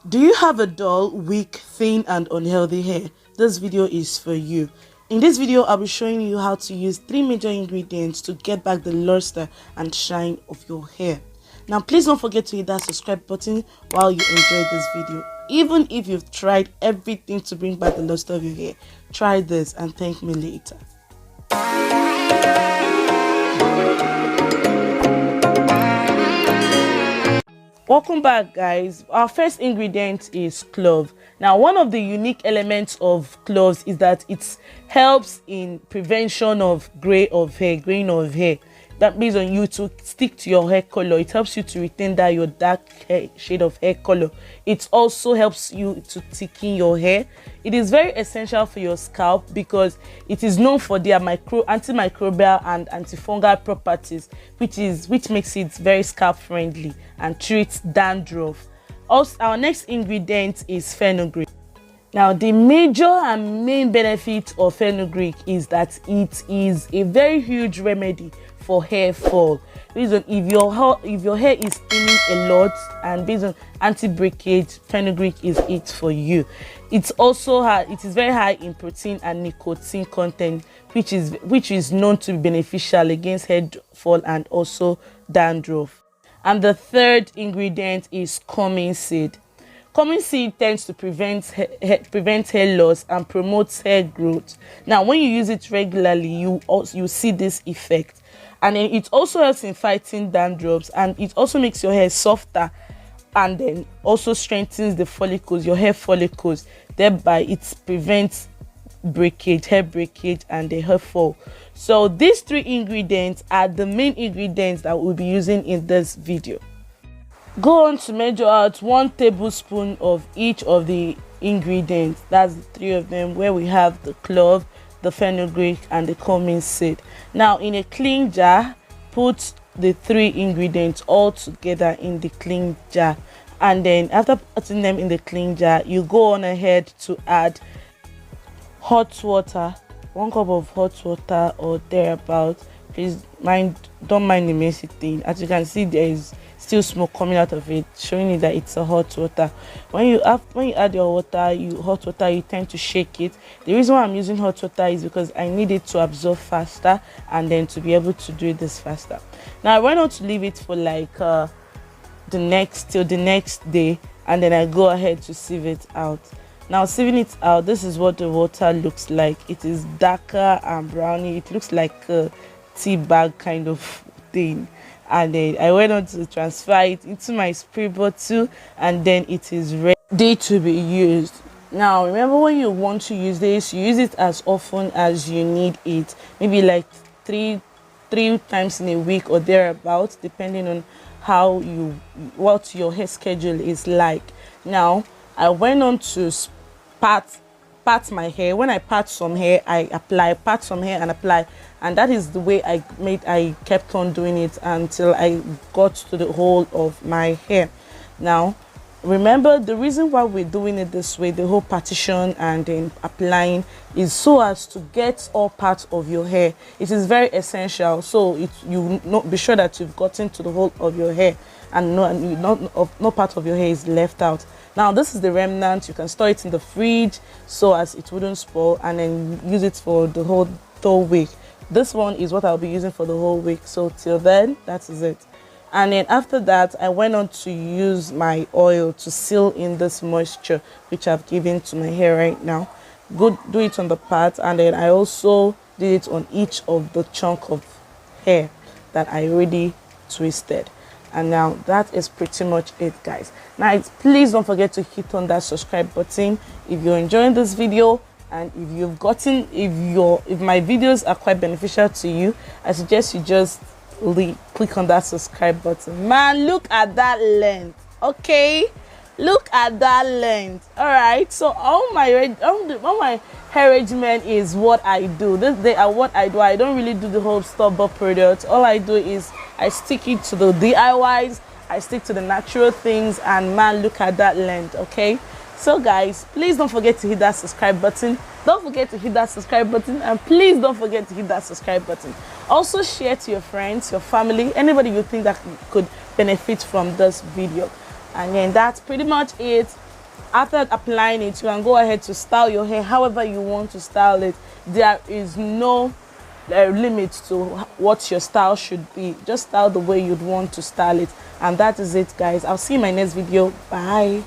Do you have a dull, weak, thin and unhealthy hair? This video is for you. In this video, I'll be showing you how to use 3 major ingredients to get back the luster and shine of your hair. Now, please don't forget to hit that subscribe button while you enjoy this video. Even if you've tried everything to bring back the luster of your hair, try this and thank me later. Welcome back, guys. Our first ingredient is clove. Now, one of the unique elements of cloves is that it helps in prevention of graying of hair. That means on you to stick to your hair color. It helps you to retain that your dark shade of hair color. It also helps you to thicken your hair. It is very essential for your scalp because it is known for their antimicrobial and antifungal properties, which makes it very scalp friendly and treats dandruff. Also, our next ingredient is fenugreek. Now, the major and main benefit of fenugreek is that it is a very huge remedy for hair fall. Based on if your hair is thinning a lot, and based on anti-breakage, fenugreek is it for you. It is very high in protein and nicotine content, which is known to be beneficial against hair fall and also dandruff. And the third ingredient is cumin seed. Cumin seed tends to prevent hair loss and promotes hair growth. Now, when you use it regularly, you see this effect. And then it also helps in fighting dandruffs, and it also makes your hair softer, and then also strengthens the follicles, your hair follicles. Thereby, it prevents hair breakage, and the hair fall. So these 3 ingredients are the main ingredients that we'll be using in this video. Go on to measure out 1 tablespoon of each of the ingredients. That's the 3 of them, where we have the clove, the fenugreek and the cumin seed. Now, in a clean jar, put the 3 ingredients all together in the clean jar, and then after putting them in the clean jar, you go on ahead to add hot water, 1 cup of hot water or thereabout. Please don't mind the messy thing. As you can see, there is still smoke coming out of it, showing you that it's a hot water. When you add your hot water, you tend to shake it. The reason why I'm using hot water is because I need it to absorb faster, and then to be able to do this faster. Now, I went on to leave it for like till the next day, and then I go ahead to sieve it out. Now, sieving it out, this is what the water looks like. It is darker and browny. It looks like a tea bag kind of thing. And then I went on to transfer it into my spray bottle, and then it is ready to be used. Now, remember, when you want to use this, you use it as often as you need it. Maybe like three times in a week or thereabouts, depending on what your hair schedule is like. Now, I went on to part my hair. When I part some hair, I apply, part some hair and apply, and that is the way I kept on doing it until I got to the whole of my hair. Now, remember, the reason why we're doing it this way, the whole partition and then applying, is so as to get all parts of your hair. It is very essential, so be sure that you've gotten to the whole of your hair, and no part of your hair is left out. Now, this is the remnant. You can store it in the fridge so as it wouldn't spoil, and then use it for the whole week. This one is what I'll be using for the whole week. So till then, that is it. And then after that, I went on to use my oil to seal in this moisture, which I've given to my hair right now. Go do it on the part, and then I also did it on each of the chunk of hair that I already twisted. And now that is pretty much it, guys. Now, please don't forget to hit on that subscribe button if you're enjoying this video, and if my videos are quite beneficial to you, I suggest you just click on that subscribe button. Man, look at that length. Okay, look at that length. All right, so all my hair regimen is what I do. They are what I do. I don't really do the whole store-bought product. All I do is I stick it to the DIYs. I stick to the natural things, and man, look at that length. Okay, so guys, please don't forget to hit that subscribe button. Don't forget to hit that subscribe button, and please don't forget to hit that subscribe button. Also, share to your friends, your family, anybody you think that could benefit from this video. And then that's pretty much it. After applying it, you can go ahead to style your hair however you want to style it. There is no limit to what your style should be. Just style the way you'd want to style it. And that is it, guys. I'll see you in my next video. Bye.